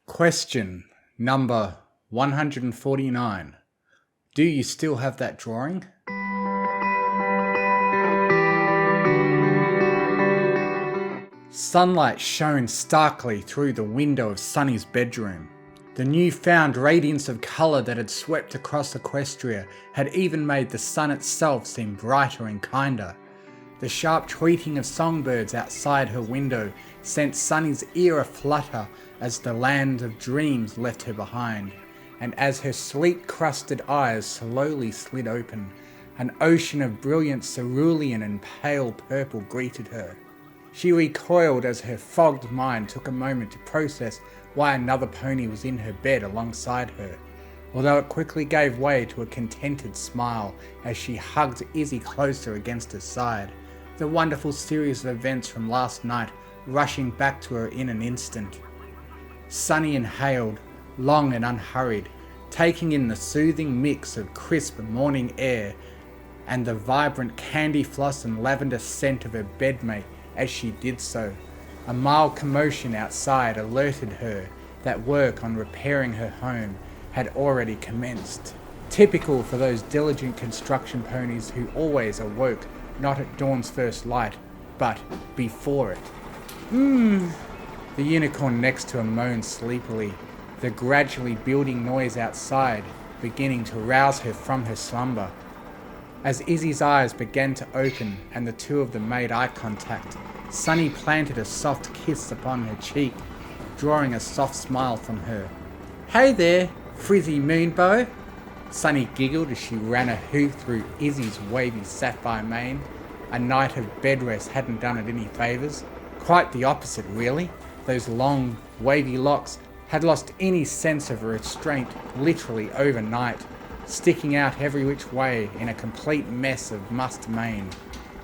Question number 149. Do you still have that drawing? Sunlight shone starkly through the window of Sunny's bedroom. The newfound radiance of colour that had swept across Equestria had even made the sun itself seem brighter and kinder. The sharp tweeting of songbirds outside her window sent Sunny's ear aflutter as the land of dreams left her behind, and as her sleep-crusted eyes slowly slid open, an ocean of brilliant cerulean and pale purple greeted her. She recoiled as her fogged mind took a moment to process why another pony was in her bed alongside her, although it quickly gave way to a contented smile as she hugged Izzy closer against her side, the wonderful series of events from last night rushing back to her in an instant. Sunny inhaled, long and unhurried, taking in the soothing mix of crisp morning air and the vibrant candy floss and lavender scent of her bedmate as she did so. A mild commotion outside alerted her that work on repairing her home had already commenced. Typical for those diligent construction ponies who always awoke not at dawn's first light, but before it. The unicorn next to her moaned sleepily, the gradually building noise outside beginning to rouse her from her slumber. As Izzy's eyes began to open and the two of them made eye contact, Sunny planted a soft kiss upon her cheek, drawing a soft smile from her. "Hey there, frizzy moonbow." Sunny giggled as she ran a hoof through Izzy's wavy sapphire mane. A night of bed rest hadn't done it any favours. Quite the opposite, really. Those long, wavy locks had lost any sense of restraint literally overnight, sticking out every which way in a complete mess of mussed mane.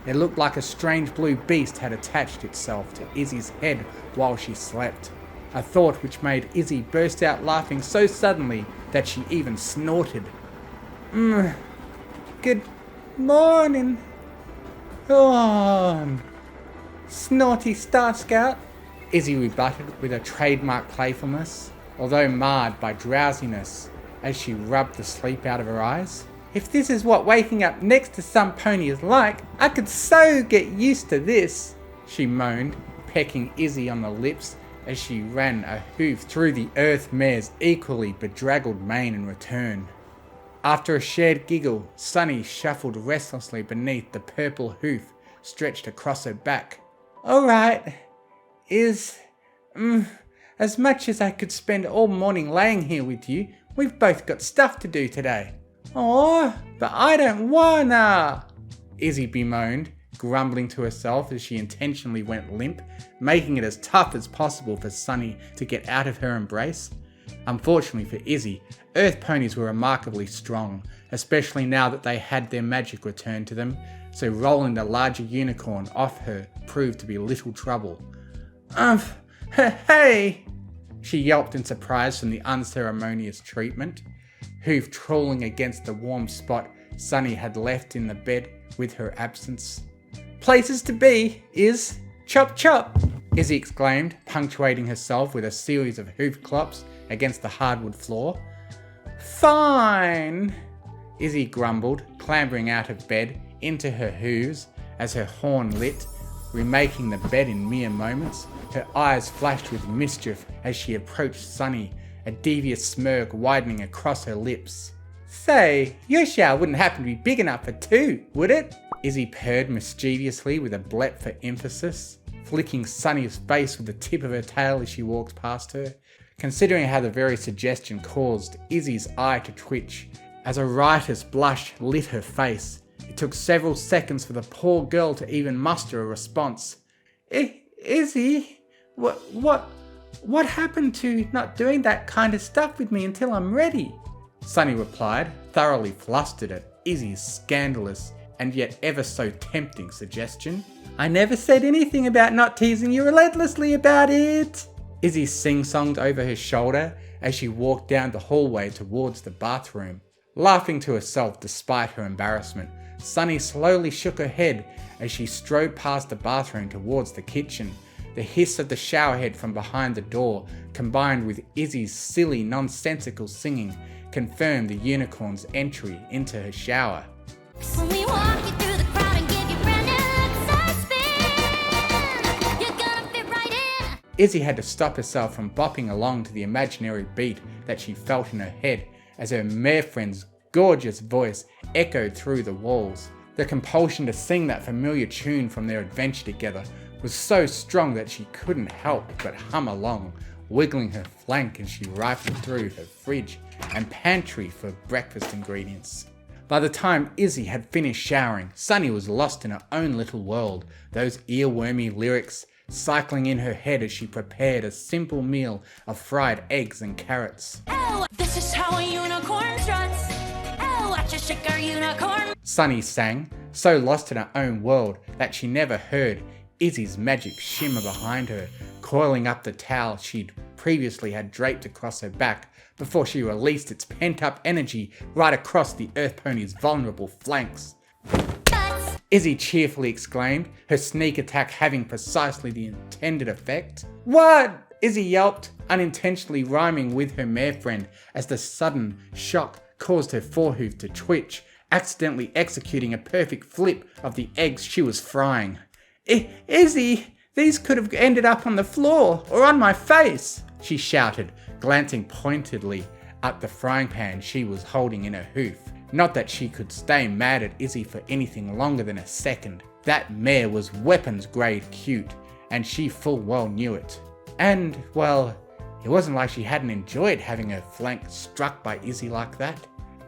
It looked like a strange blue beast had attached itself to Izzy's head while she slept, a thought which made Izzy burst out laughing so suddenly that she even snorted. Good morning. Oh, snorty Star Scout, Izzy rebutted with a trademark playfulness, although marred by drowsiness as she rubbed the sleep out of her eyes. "If this is what waking up next to some pony is like, I could so get used to this," she moaned, pecking Izzy on the lips as she ran a hoof through the earth mare's equally bedraggled mane in return. After a shared giggle, Sunny shuffled restlessly beneath the purple hoof stretched across her back. "Alright, as much as I could spend all morning laying here with you, we've both got stuff to do today." "Aw, but I don't wanna," Izzy bemoaned, grumbling to herself as she intentionally went limp, making it as tough as possible for Sunny to get out of her embrace. Unfortunately for Izzy, earth ponies were remarkably strong, especially now that they had their magic returned to them, so rolling the larger unicorn off her proved to be little trouble. Hey, she yelped in surprise from the unceremonious treatment, hoof trawling against the warm spot Sunny had left in the bed with her absence. "Places to be is chop chop," Izzy exclaimed, punctuating herself with a series of hoof clops against the hardwood floor. "Fine," Izzy grumbled, clambering out of bed into her hooves as her horn lit, remaking the bed in mere moments. Her eyes flashed with mischief as she approached Sunny, a devious smirk widening across her lips. "Say, your shower wouldn't happen to be big enough for two, would it?" Izzy purred mischievously with a blep for emphasis, flicking Sunny's face with the tip of her tail as she walked past her. Considering how the very suggestion caused Izzy's eye to twitch, as a riotous blush lit her face, it took several seconds for the poor girl to even muster a response. Izzy, what happened to not doing that kind of stuff with me until I'm ready?" Sunny replied, thoroughly flustered at Izzy's scandalous and yet ever so tempting suggestion. "I never said anything about not teasing you relentlessly about it," Izzy sing-songed over her shoulder as she walked down the hallway towards the bathroom. Laughing to herself despite her embarrassment, Sunny slowly shook her head as she strode past the bathroom towards the kitchen, The hiss of the showerhead from behind the door, combined with Izzy's silly, nonsensical singing, confirmed the unicorn's entry into her shower. When we walk you through the crowd and give you brand new side spin, you're gonna fit right in. Izzy had to stop herself from bopping along to the imaginary beat that she felt in her head as her mare friend's gorgeous voice echoed through the walls. The compulsion to sing that familiar tune from their adventure together was so strong that she couldn't help but hum along, wiggling her flank as she rifled through her fridge and pantry for breakfast ingredients. By the time Izzy had finished showering, Sunny was lost in her own little world, those earwormy lyrics cycling in her head as she prepared a simple meal of fried eggs and carrots. Oh, this is how a unicorn trots. Oh, watch us shake our unicorn. Sunny sang, so lost in her own world that she never heard Izzy's magic shimmer behind her, coiling up the towel she'd previously had draped across her back before she released its pent-up energy right across the earth pony's vulnerable flanks. Nuts. Izzy cheerfully exclaimed, her sneak attack having precisely the intended effect. "What?" Izzy yelped, unintentionally rhyming with her mare friend as the sudden shock caused her forehoof to twitch, accidentally executing a perfect flip of the eggs she was frying. Izzy, these could have ended up on the floor or on my face," she shouted, glancing pointedly at the frying pan she was holding in her hoof. Not that she could stay mad at Izzy for anything longer than a second. That mare was weapons grade cute, and she full well knew it. And, well, it wasn't like she hadn't enjoyed having her flank struck by Izzy like that.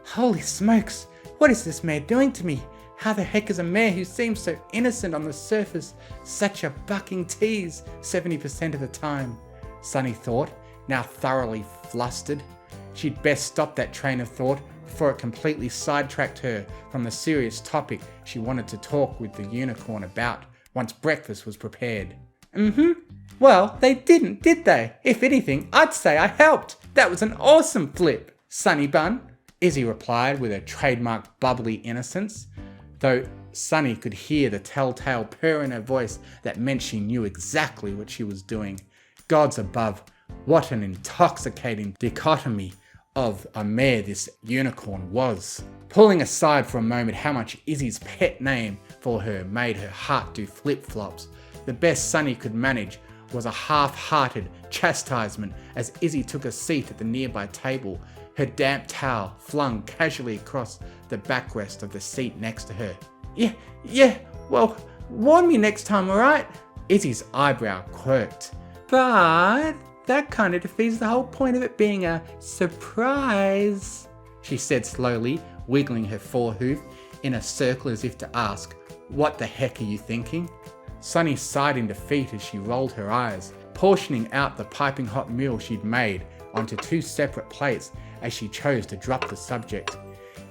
Holy smokes, what is this mare doing to me? How the heck is a mare who seems so innocent on the surface such a bucking tease 70% of the time? Sunny thought, now thoroughly flustered. She'd best stop that train of thought before it completely sidetracked her from the serious topic she wanted to talk with the unicorn about once breakfast was prepared. Well, they didn't, did they? If anything, I'd say I helped. That was an awesome flip, Sunny Bun, Izzy replied with her trademark bubbly innocence, though Sunny could hear the telltale purr in her voice that meant she knew exactly what she was doing. Gods above, what an intoxicating dichotomy of a mare this unicorn was. Pulling aside for a moment how much Izzy's pet name for her made her heart do flip-flops, the best Sunny could manage was a half-hearted chastisement as Izzy took a seat at the nearby table, her damp towel flung casually across the backrest of the seat next to her. Yeah, well, warn me next time, alright? Izzy's eyebrow quirked. But that kind of defeats the whole point of it being a surprise, she said slowly, wiggling her forehoof in a circle as if to ask, "What the heck are you thinking?" Sunny sighed in defeat as she rolled her eyes, portioning out the piping hot meal she'd made onto two separate plates as she chose to drop the subject.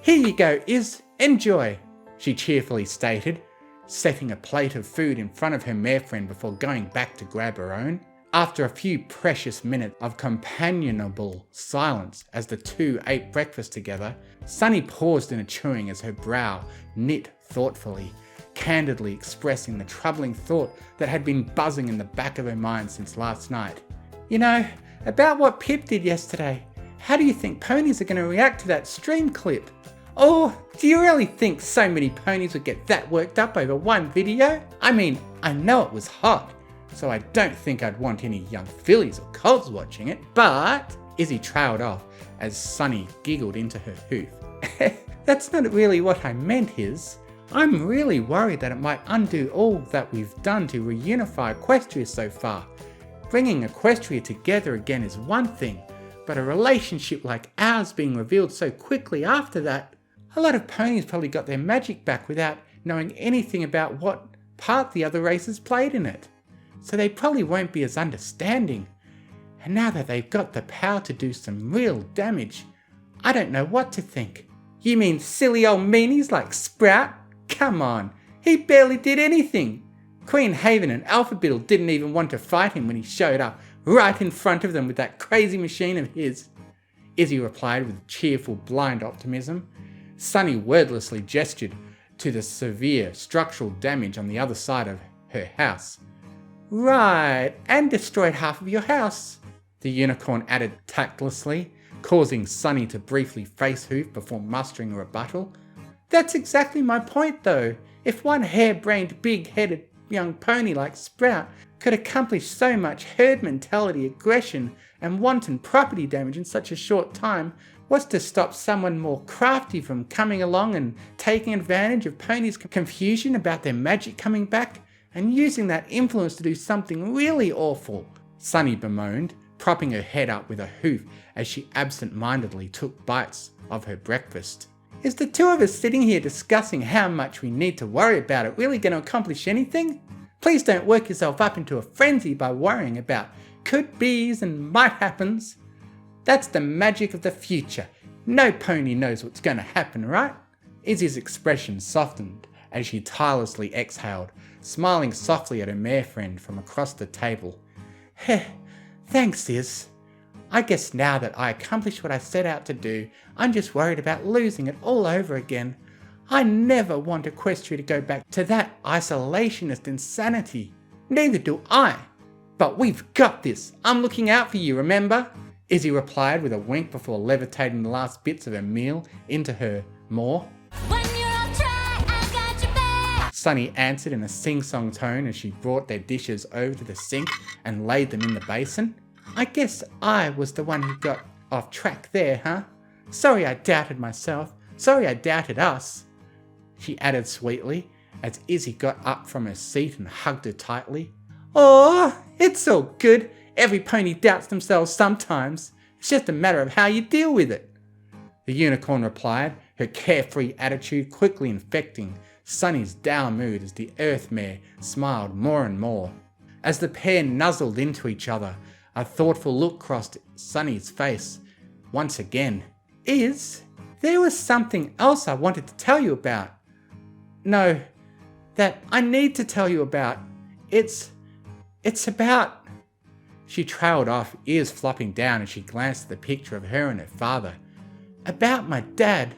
"Here you go, Iz, enjoy," she cheerfully stated, setting a plate of food in front of her mare friend before going back to grab her own. After a few precious minutes of companionable silence as the two ate breakfast together, Sunny paused in her chewing as her brow knit thoughtfully, candidly expressing the troubling thought that had been buzzing in the back of her mind since last night. "You know, about what Pip did yesterday, how do you think ponies are going to react to that stream clip? Or do you really think so many ponies would get that worked up over one video? I mean, I know it was hot, so I don't think I'd want any young fillies or colts watching it, but..." Izzy trailed off as Sunny giggled into her hoof. "That's not really what I meant, Iz. I'm really worried that it might undo all that we've done to reunify Equestria so far. Bringing Equestria together again is one thing, but a relationship like ours being revealed so quickly after that, a lot of ponies probably got their magic back without knowing anything about what part the other races played in it. So they probably won't be as understanding. And now that they've got the power to do some real damage, I don't know what to think." "You mean silly old meanies like Sprout? Come on, he barely did anything. Queen Haven and Alpha Biddle didn't even want to fight him when he showed up right in front of them with that crazy machine of his," Izzy replied with cheerful blind optimism. Sunny wordlessly gestured to the severe structural damage on the other side of her house. Right, and destroyed half of your house, the unicorn added tactlessly, causing Sunny to briefly face Hoof before mustering a rebuttal. That's exactly my point though. If one harebrained, big-headed young pony like Sprout could accomplish so much herd mentality, aggression, and wanton property damage in such a short time, what's to stop someone more crafty from coming along and taking advantage of ponies' confusion about their magic coming back and using that influence to do something really awful? Sunny bemoaned, propping her head up with a hoof as she absent-mindedly took bites of her breakfast. Is the two of us sitting here discussing how much we need to worry about it really going to accomplish anything? Please don't work yourself up into a frenzy by worrying about could be's and might happens. That's the magic of the future. No pony knows what's going to happen, right? Izzy's expression softened as she tirelessly exhaled, smiling softly at her mare friend from across the table. Heh, thanks, Iz. I guess now that I accomplished what I set out to do, I'm just worried about losing it all over again. I never want Equestria to go back to that isolationist insanity. Neither do I. But we've got this. I'm looking out for you, remember? Izzy replied with a wink before levitating the last bits of her meal into her maw. When you're off track, I got your back. Sunny answered in a sing-song tone as she brought their dishes over to the sink and laid them in the basin. I guess I was the one who got off track there, huh? Sorry I doubted myself. Sorry I doubted us, she added sweetly as Izzy got up from her seat and hugged her tightly. Oh, it's all good. Every pony doubts themselves sometimes. It's just a matter of how you deal with it, the unicorn replied, her carefree attitude quickly infecting Sunny's dour mood as the earth mare smiled more and more. As the pair nuzzled into each other, a thoughtful look crossed Sunny's face once again. There was something else I wanted to tell you about. No, that I need to tell you about. It's about... She trailed off, ears flopping down as she glanced at the picture of her and her father. About my dad.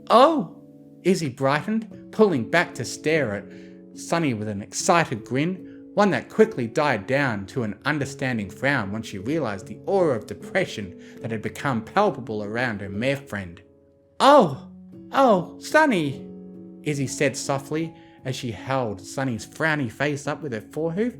Oh! Izzy brightened, pulling back to stare at Sunny with an excited grin, one that quickly died down to an understanding frown once she realised the aura of depression that had become palpable around her mare friend. Oh, Sunny, Izzy said softly as she held Sunny's frowny face up with her forehoof.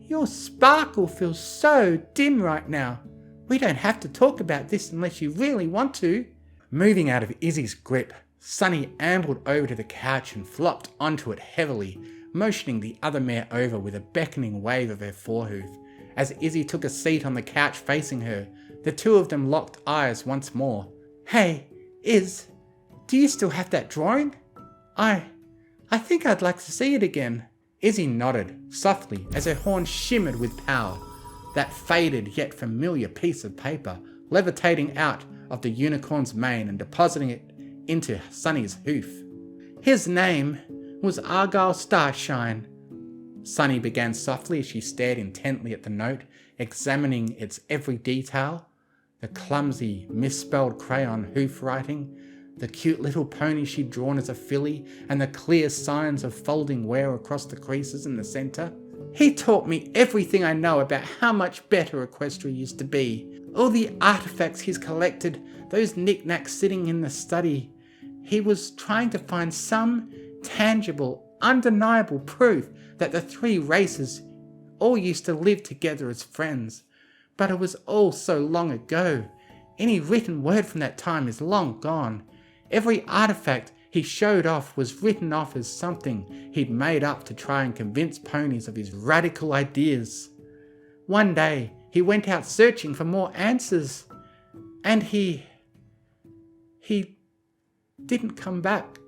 Your sparkle feels so dim right now. We don't have to talk about this unless you really want to. Moving out of Izzy's grip, Sunny ambled over to the couch and flopped onto it heavily, motioning the other mare over with a beckoning wave of her forehoof. As Izzy took a seat on the couch facing her, the two of them locked eyes once more. Hey, Iz, do you still have that drawing? I think I'd like to see it again. Izzy nodded, softly, as her horn shimmered with power. That faded yet familiar piece of paper, levitating out of the unicorn's mane and depositing it into Sunny's hoof. His name was Argyle Starshine. Sunny began softly as she stared intently at the note, examining its every detail. The clumsy, misspelled crayon hoof writing, the cute little pony she'd drawn as a filly, and the clear signs of folding wear across the creases in the centre. He taught me everything I know about how much better Equestria used to be. All the artifacts he's collected, those knickknacks sitting in the study. He was trying to find some tangible, undeniable proof that the three races all used to live together as friends. But it was all so long ago. Any written word from that time is long gone. Every artifact he showed off was written off as something he'd made up to try and convince ponies of his radical ideas. One day, he went out searching for more answers, and he didn't come back.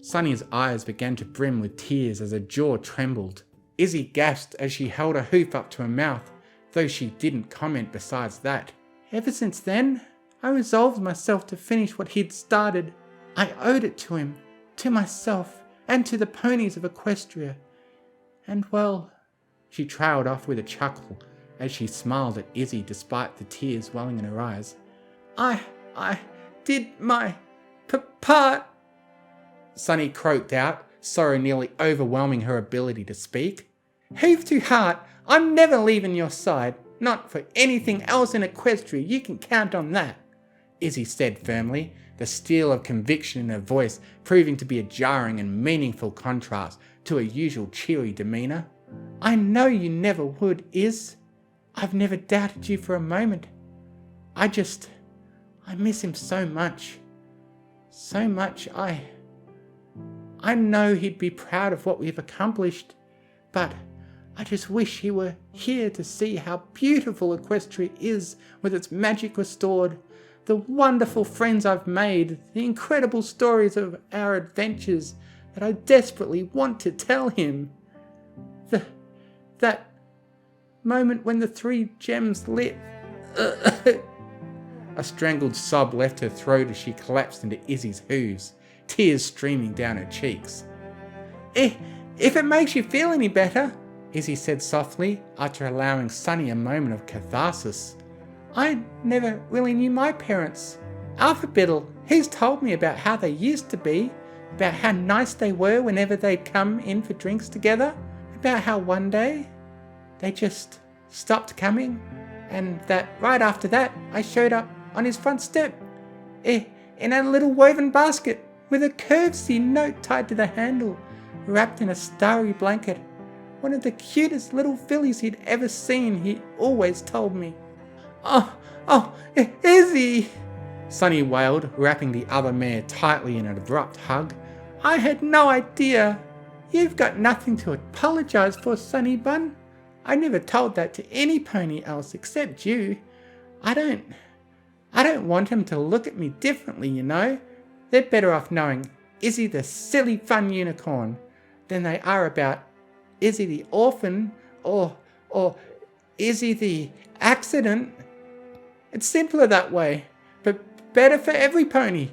Sunny's eyes began to brim with tears as her jaw trembled. Izzy gasped as she held a hoof up to her mouth, though she didn't comment besides that. Ever since then, I resolved myself to finish what he'd started. I owed it to him, to myself, and to the ponies of Equestria. And well, She trailed off with a chuckle as she smiled at Izzy despite the tears welling in her eyes. I did my part, Sunny croaked out, sorrow nearly overwhelming her ability to speak. Hoof to heart, I'm never leaving your side. Not for anything else in Equestria, you can count on that, Izzy said firmly, the steel of conviction in her voice proving to be a jarring and meaningful contrast to her usual cheery demeanour. I know you never would, Iz. I've never doubted you for a moment. I miss him so much. So much, I know he'd be proud of what we've accomplished, but I just wish he were here to see how beautiful Equestria is with its magic restored, the wonderful friends I've made, the incredible stories of our adventures that I desperately want to tell him. That moment when the 3 gems lit. A strangled sob left her throat as she collapsed into Izzy's hooves, tears streaming down her cheeks. If it makes you feel any better, Izzy said softly, after allowing Sunny a moment of catharsis. I never really knew my parents. Alphabettle, he's told me about how they used to be, about how nice they were whenever they'd come in for drinks together, about how one day they just stopped coming, and that right after that I showed up on his front step, in a little woven basket with a curtsy note tied to the handle, wrapped in a starry blanket. One of the cutest little fillies he'd ever seen, he always told me. Oh, Izzy, Sunny wailed, wrapping the other mare tightly in an abrupt hug. I had no idea. You've got nothing to apologise for, Sunny Bun. I never told that to any pony else except you. I don't want him to look at me differently, you know. They're better off knowing Izzy the silly fun unicorn than they are about Izzy the orphan or Izzy the accident. It's simpler that way, but better for every pony.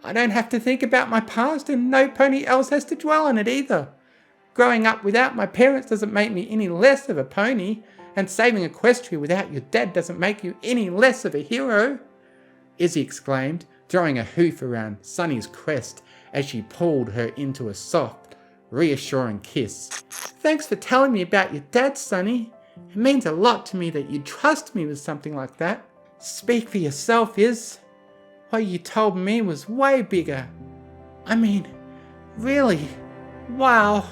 I don't have to think about my past, and no pony else has to dwell on it either. Growing up without my parents doesn't make me any less of a pony, and saving Equestria without your dad doesn't make you any less of a hero, Izzy exclaimed, throwing a hoof around Sunny's crest as she pulled her into a soft, reassuring kiss. Thanks for telling me about your dad, Sunny. It means a lot to me that you'd trust me with something like that. Speak for yourself, Iz. What you told me was way bigger. I mean, really, wow,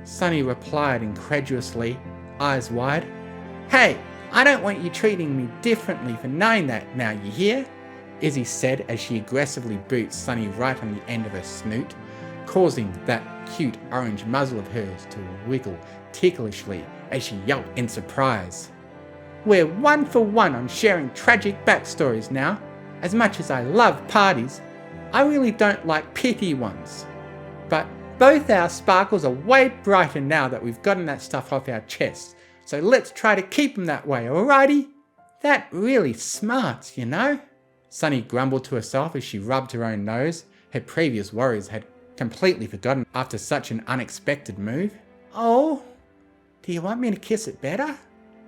Sunny replied incredulously, eyes wide. Hey, I don't want you treating me differently for knowing that now, you hear? Izzy said as she aggressively booted Sunny right on the end of her snoot, causing that cute orange muzzle of hers to wiggle ticklishly as she yelped in surprise. We're 1 for 1 on sharing tragic backstories now. As much as I love parties, I really don't like pity ones. But both our sparkles are way brighter now that we've gotten that stuff off our chests, so let's try to keep them that way, alrighty? That really smarts, you know? Sunny grumbled to herself as she rubbed her own nose. Her previous worries had completely forgotten after such an unexpected move. Oh, do you want me to kiss it better?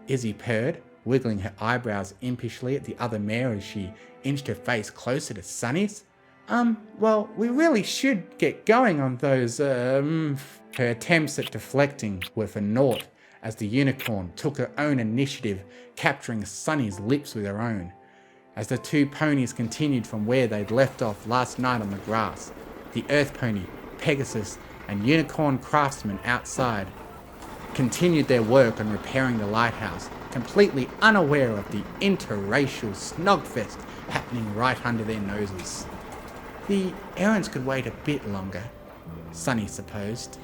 Izzy purred, wiggling her eyebrows impishly at the other mare as she inched her face closer to Sunny's. Well, we really should get going on those, Her attempts at deflecting were for naught as the unicorn took her own initiative, capturing Sunny's lips with her own. As the 2 ponies continued from where they'd left off last night on the grass, the Earth Pony, Pegasus, and Unicorn Craftsman outside continued their work on repairing the lighthouse, completely unaware of the interracial snogfest happening right under their noses. The errands could wait a bit longer, Sunny supposed.